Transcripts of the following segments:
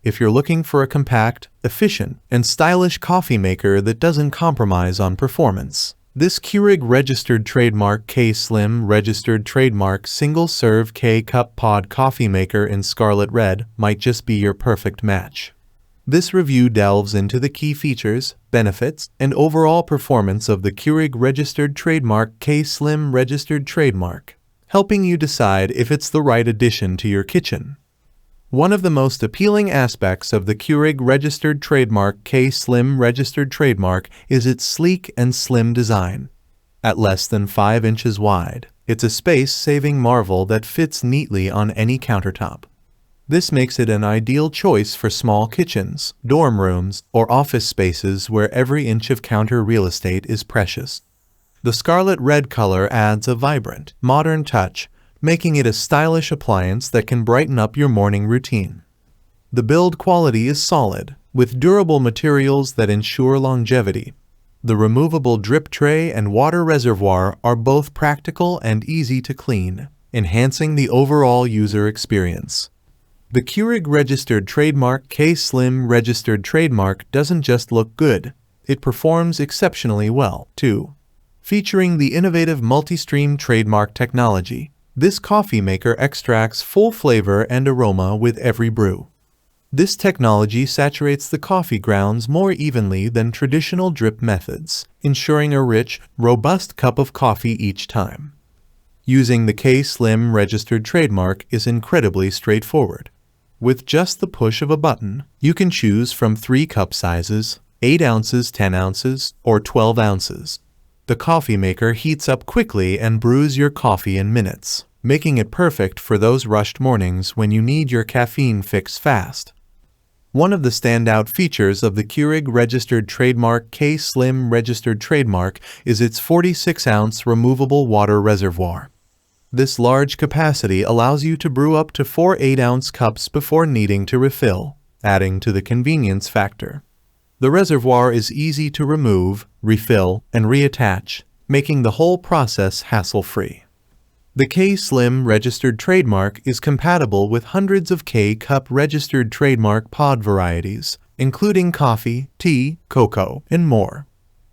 if you're looking for a compact, efficient, and stylish coffee maker that doesn't compromise on performance. This Keurig registered trademark K-Slim registered trademark single-serve K-Cup pod coffee maker in Scarlet Red might just be your perfect match. This review delves into the key features, benefits, and overall performance of the Keurig registered trademark K-Slim registered trademark, helping you decide if it's the right addition to your kitchen. One of the most appealing aspects of the Keurig registered trademark K-Slim registered trademark is its sleek and slim design. At less than 5 inches wide, it's a space-saving marvel that fits neatly on any countertop. This makes it an ideal choice for small kitchens, dorm rooms, or office spaces where every inch of counter real estate is precious. The Scarlet Red color adds a vibrant, modern touch, making it a stylish appliance that can brighten up your morning routine. The build quality is solid, with durable materials that ensure longevity. The removable drip tray and water reservoir are both practical and easy to clean, enhancing the overall user experience. The Keurig registered trademark K-Slim registered trademark doesn't just look good, it performs exceptionally well, too. Featuring the innovative Multistream trademark technology, this coffee maker extracts full flavor and aroma with every brew. This technology saturates the coffee grounds more evenly than traditional drip methods, ensuring a rich, robust cup of coffee each time. Using the K-Slim registered trademark is incredibly straightforward. With just the push of a button, you can choose from 3 cup sizes, 8 ounces, 10 ounces, or 12 ounces. The coffee maker heats up quickly and brews your coffee in minutes, making it perfect for those rushed mornings when you need your caffeine fix fast. One of the standout features of the Keurig registered trademark K-Slim registered trademark is its 46-ounce removable water reservoir. This large capacity allows you to brew up to 4 8-ounce cups before needing to refill, adding to the convenience factor. The reservoir is easy to remove, refill, and reattach, making the whole process hassle-free. The K-Slim registered trademark is compatible with hundreds of K-Cup registered trademark pod varieties, including coffee, tea, cocoa, and more.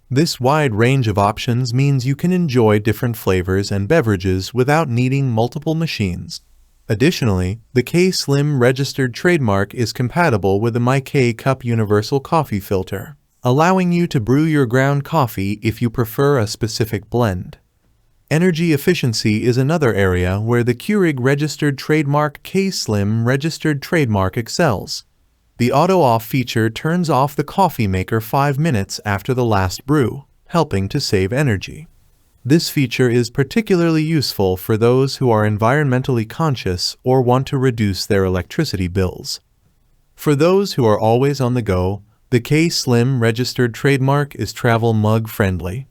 This wide range of options means you can enjoy different flavors and beverages without needing multiple machines. Additionally, the K-Slim registered trademark is compatible with the My K-Cup Universal Coffee Filter, allowing you to brew your ground coffee if you prefer a specific blend. Energy efficiency is another area where the Keurig registered trademark K-Slim registered trademark excels. The auto-off feature turns off the coffee maker 5 minutes after the last brew, helping to save energy. This feature is particularly useful for those who are environmentally conscious or want to reduce their electricity bills. For those who are always on the go, the K-Slim registered trademark is travel mug friendly.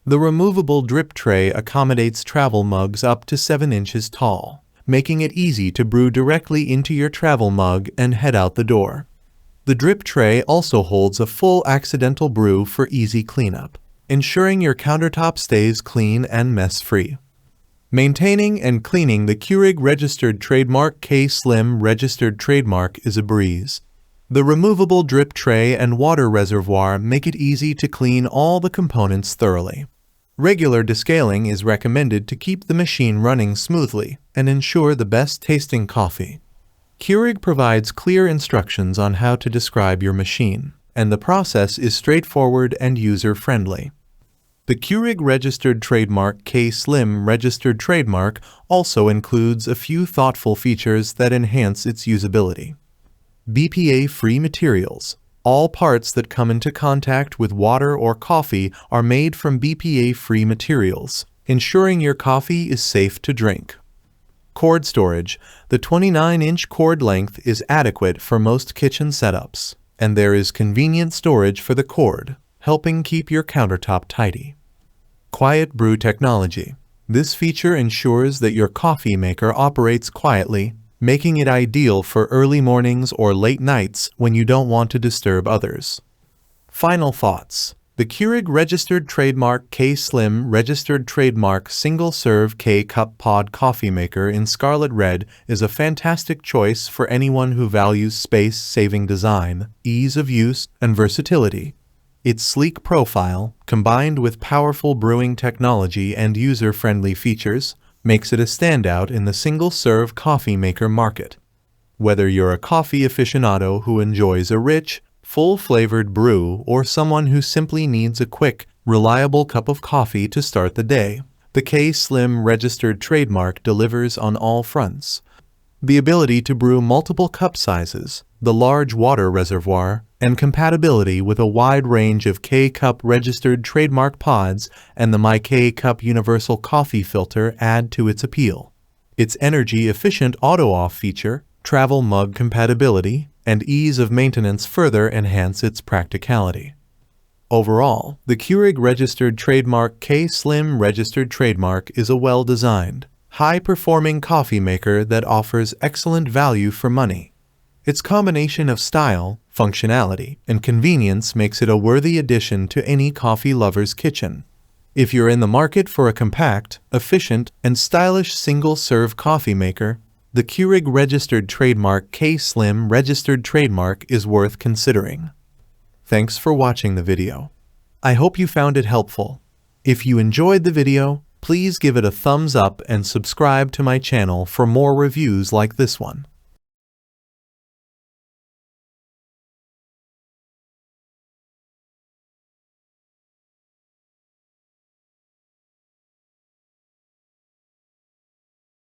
The removable drip tray accommodates travel mugs up to 7 inches tall, making it easy to brew directly into your travel mug and head out the door. The drip tray also holds a full accidental brew for easy cleanup, ensuring your countertop stays clean and mess-free. Maintaining and cleaning the Keurig registered trademark K-Slim registered trademark is a breeze. The removable drip tray and water reservoir make it easy to clean all the components thoroughly. Regular descaling is recommended to keep the machine running smoothly and ensure the best tasting coffee. Keurig provides clear instructions on how to describe your machine, and the process is straightforward and user-friendly. The Keurig registered trademark K-Slim registered trademark also includes a few thoughtful features that enhance its usability. BPA-free materials. All parts that come into contact with water or coffee are made from BPA-free materials, ensuring your coffee is safe to drink. Cord storage. The 29-inch cord length is adequate for most kitchen setups, and there is convenient storage for the cord, helping keep your countertop tidy. Quiet brew technology. This feature ensures that your coffee maker operates quietly, making it ideal for early mornings or late nights when you don't want to disturb others. Final thoughts. The Keurig registered trademark K-Slim registered trademark single-serve K-Cup pod coffee maker in Scarlet Red is a fantastic choice for anyone who values space-saving design, ease of use, and versatility. Its sleek profile, combined with powerful brewing technology and user-friendly features, makes it a standout in the single-serve coffee maker market. Whether you're a coffee aficionado who enjoys a rich, full-flavored brew or someone who simply needs a quick, reliable cup of coffee to start the day, the K-Slim registered trademark delivers on all fronts. The ability to brew multiple cup sizes, the large water reservoir, and compatibility with a wide range of K-Cup registered trademark pods and the My K-Cup universal coffee filter add to its appeal. Its energy-efficient auto-off feature, travel mug compatibility, and ease of maintenance further enhance its practicality. Overall, the Keurig registered trademark K-Slim registered trademark is a well-designed, high-performing coffee maker that offers excellent value for money. Its combination of style, functionality, and convenience makes it a worthy addition to any coffee lover's kitchen. If you're in the market for a compact, efficient, and stylish single-serve coffee maker, the Keurig registered trademark K-Slim registered trademark is worth considering. Thanks for watching the video. I hope you found it helpful. If you enjoyed the video, please give it a thumbs up and subscribe to my channel for more reviews like this one.